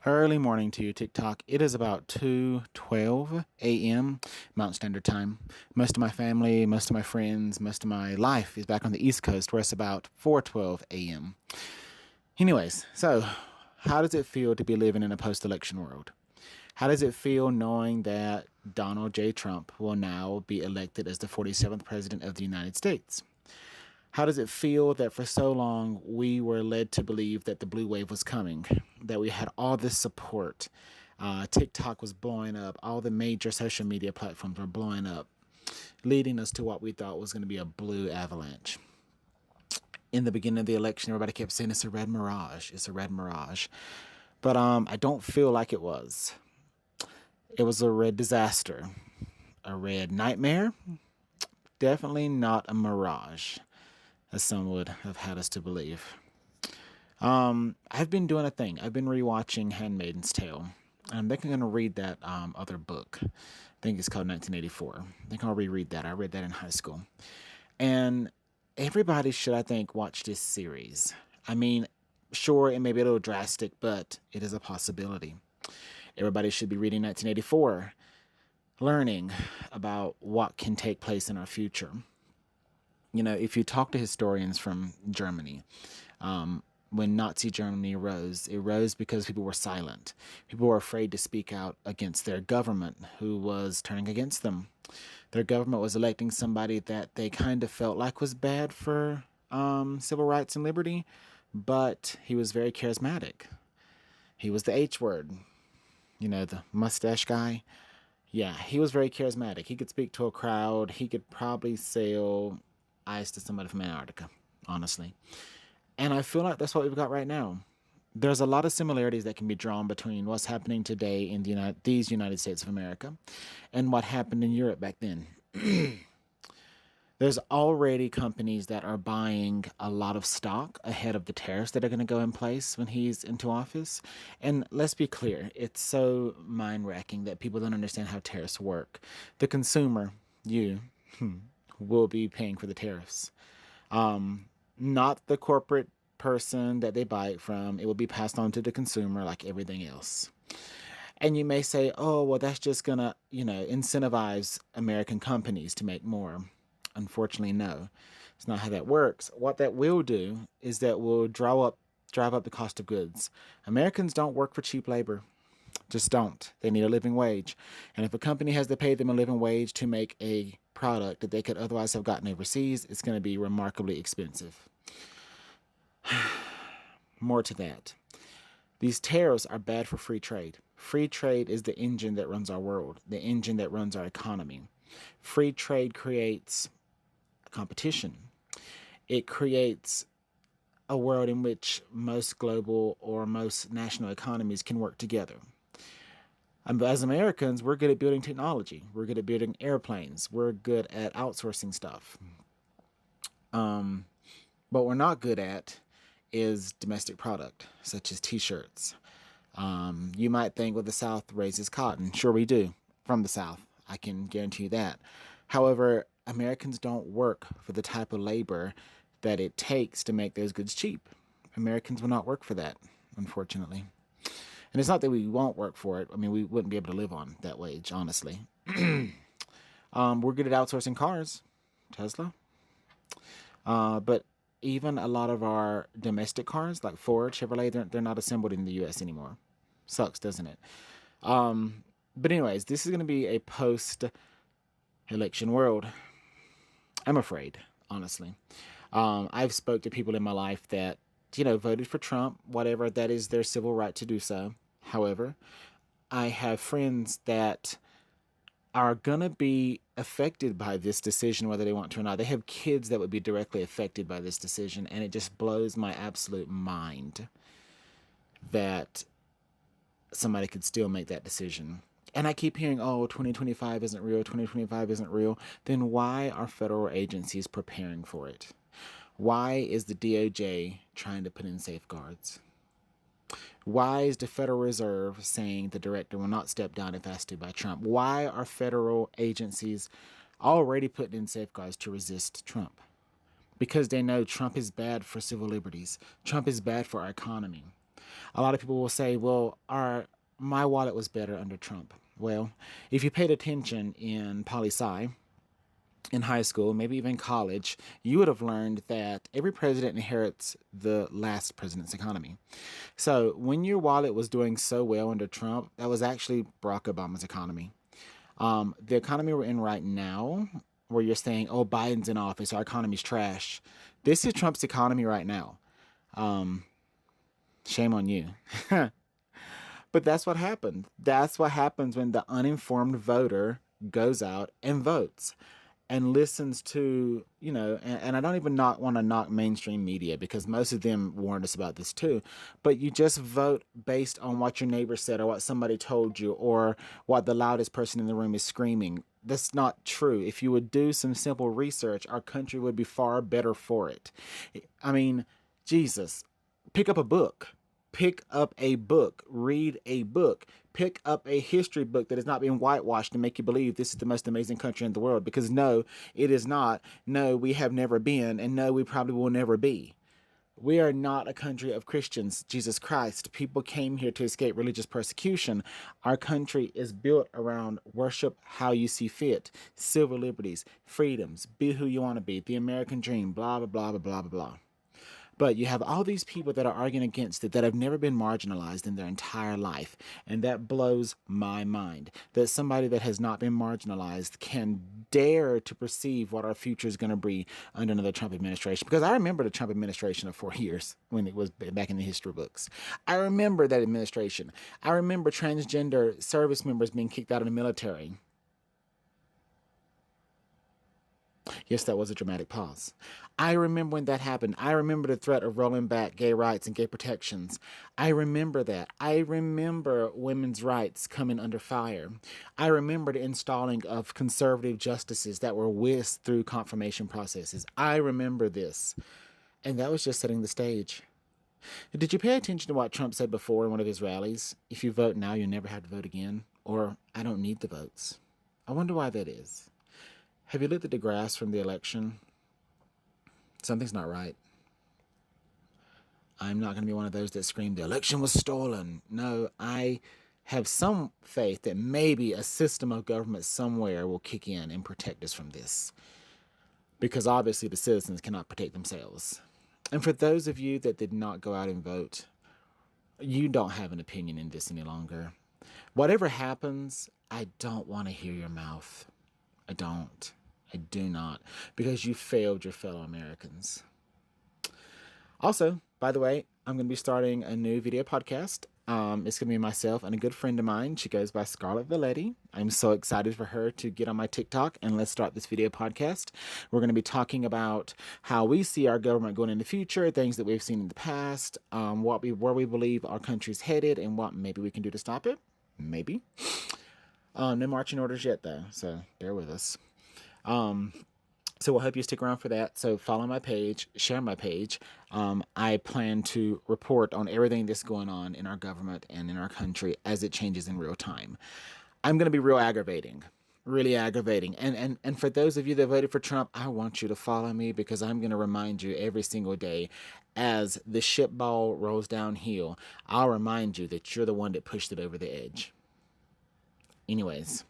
Early morning to you, TikTok. It is about 2:12 a.m. Mountain Standard Time. Most of my family, most of my friends, most of my life is back on the East Coast where it's about 4:12 a.m. Anyways, so how does it feel to be living in a post-election world? How does it feel knowing that Donald J. Trump will now be elected as the 47th president of the United States? How does it feel that for so long we were led to believe that the blue wave was coming, that we had all this support? TikTok was blowing up, all the major social media platforms were blowing up, leading us to what we thought was going to be a blue avalanche. In the beginning of the election, everybody kept saying it's a red mirage, it's a red mirage. But I don't feel like it was. It was a red disaster, a red nightmare, definitely not a mirage, as some would have had us to believe. I've been doing a thing. I've been rewatching *Handmaid's Tale. I'm thinking I'm going to read that other book. I think it's called 1984. I think I'll reread that. I read that in high school. And everybody should, I think, watch this series. I mean, sure, it may be a little drastic, but it is a possibility. Everybody should be reading 1984, learning about what can take place in our future. You know, if you talk to historians from Germany, when Nazi Germany rose, it rose because people were silent. People were afraid to speak out against their government who was turning against them. Their government was electing somebody that they kind of felt like was bad for civil rights and liberty, but he was very charismatic. He was the H word, you know, the mustache guy. Yeah, he was very charismatic. He could speak to a crowd. He could probably sell ice to somebody from Antarctica, honestly. And I feel like that's what we've got right now. There's a lot of similarities that can be drawn between what's happening today in these United States of America and what happened in Europe back then. There's already companies that are buying a lot of stock ahead of the tariffs that are going to go in place when he's into office. And let's be clear, it's so mind wracking that people don't understand how tariffs work. The consumer, you, will be paying for the tariffs, not the corporate person that they buy it from. It will be passed on to the consumer like everything else. And you may say, oh, well, that's just going to, incentivize American companies to make more. Unfortunately, no. It's not how that works. What that will do is that will drive up the cost of goods. Americans don't work for cheap labor. Just don't. They need a living wage. And if a company has to pay them a living wage to make a product that they could otherwise have gotten overseas, it's going to be remarkably expensive. More to that. These tariffs are bad for free trade. Free trade is the engine that runs our world, the engine that runs our economy. Free trade creates competition. It creates a world in which most global or most national economies can work together. As Americans, we're good at building technology. We're good at building airplanes. We're good at outsourcing stuff. What we're not good at is domestic product, such as t-shirts. You might think, well, the South raises cotton. Sure, we do. From the South. I can guarantee you that. However, Americans don't work for the type of labor that it takes to make those goods cheap. Americans will not work for that, unfortunately. And it's not that we won't work for it. I mean, we wouldn't be able to live on that wage, honestly. We're good at outsourcing cars, Tesla. But even a lot of our domestic cars, like Ford, Chevrolet, they're not assembled in the U.S. anymore. Sucks, doesn't it? But anyways, this is going to be a post-election world. I'm afraid, honestly. I've spoke to people in my life that, voted for Trump, whatever, that is their civil right to do so. However, I have friends that are going to be affected by this decision, whether they want to or not. They have kids that would be directly affected by this decision, and it just blows my absolute mind that somebody could still make that decision. And I keep hearing, oh, 2025 isn't real, 2025 isn't real. Then why are federal agencies preparing for it? Why is the DOJ trying to put in safeguards? Why is the Federal Reserve saying the director will not step down if asked to by Trump? Why are federal agencies already putting in safeguards to resist Trump? Because they know Trump is bad for civil liberties. Trump is bad for our economy. A lot of people will say, well, my wallet was better under Trump. Well, if you paid attention in poli sci, in high school, maybe even college, you would have learned that every president inherits the last president's economy. So when your wallet was doing so well under Trump, that was actually Barack Obama's economy. The economy we're in right now, where you're saying, oh, Biden's in office, our economy's trash. This is Trump's economy right now. Shame on you. But that's what happened. That's what happens when the uninformed voter goes out and votes and listens to, and I don't even want to knock mainstream media because most of them warned us about this too. But you just vote based on what your neighbor said or what somebody told you or what the loudest person in the room is screaming. That's not true. If you would do some simple research, our country would be far better for it. I mean, Jesus, pick up a book. Pick up a book, read a book, pick up a history book that is not being whitewashed to make you believe this is the most amazing country in the world. Because no, it is not. No, we have never been. And no, we probably will never be. We are not a country of Christians, Jesus Christ. People came here to escape religious persecution. Our country is built around worship how you see fit, civil liberties, freedoms, be who you want to be, the American dream, blah, blah, blah, blah, blah, blah, blah. But you have all these people that are arguing against it that have never been marginalized in their entire life. And that blows my mind. That somebody that has not been marginalized can dare to perceive what our future is going to be under another Trump administration. Because I remember the Trump administration of 4 years when it was back in the history books. I remember that administration. I remember transgender service members being kicked out of the military. Yes, that was a dramatic pause. I remember when that happened. I remember the threat of rolling back gay rights and gay protections. I remember that. I remember women's rights coming under fire. I remember the installing of conservative justices that were whisked through confirmation processes. I remember this. And that was just setting the stage. Did you pay attention to what Trump said before in one of his rallies? If you vote now, you'll never have to vote again. Or, I don't need the votes. I wonder why that is. Have you looked at the graphs from the election? Something's not right. I'm not going to be one of those that scream, the election was stolen. No, I have some faith that maybe a system of government somewhere will kick in and protect us from this. Because obviously the citizens cannot protect themselves. And for those of you that did not go out and vote, you don't have an opinion in this any longer. Whatever happens, I don't want to hear your mouth. I don't. I do not, because you failed your fellow Americans. Also, by the way, I'm going to be starting a new video podcast. It's going to be myself and a good friend of mine. She goes by Scarlett Valetti. I'm so excited for her to get on my TikTok and let's start this video podcast. We're going to be talking about how we see our government going in the future, things that we've seen in the past, where we believe our country's headed, and what maybe we can do to stop it. Maybe. No marching orders yet, though, so bear with us. So we'll hope you stick around for that. So follow my page, share my page. I plan to report on everything that's going on in our government and in our country as it changes in real time. I'm going to be really aggravating. And for those of you that voted for Trump, I want you to follow me because I'm going to remind you every single day as the ship ball rolls downhill, I'll remind you that you're the one that pushed it over the edge. Anyways,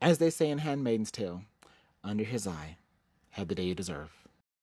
as they say in Handmaid's Tale, under his eye, have the day you deserve.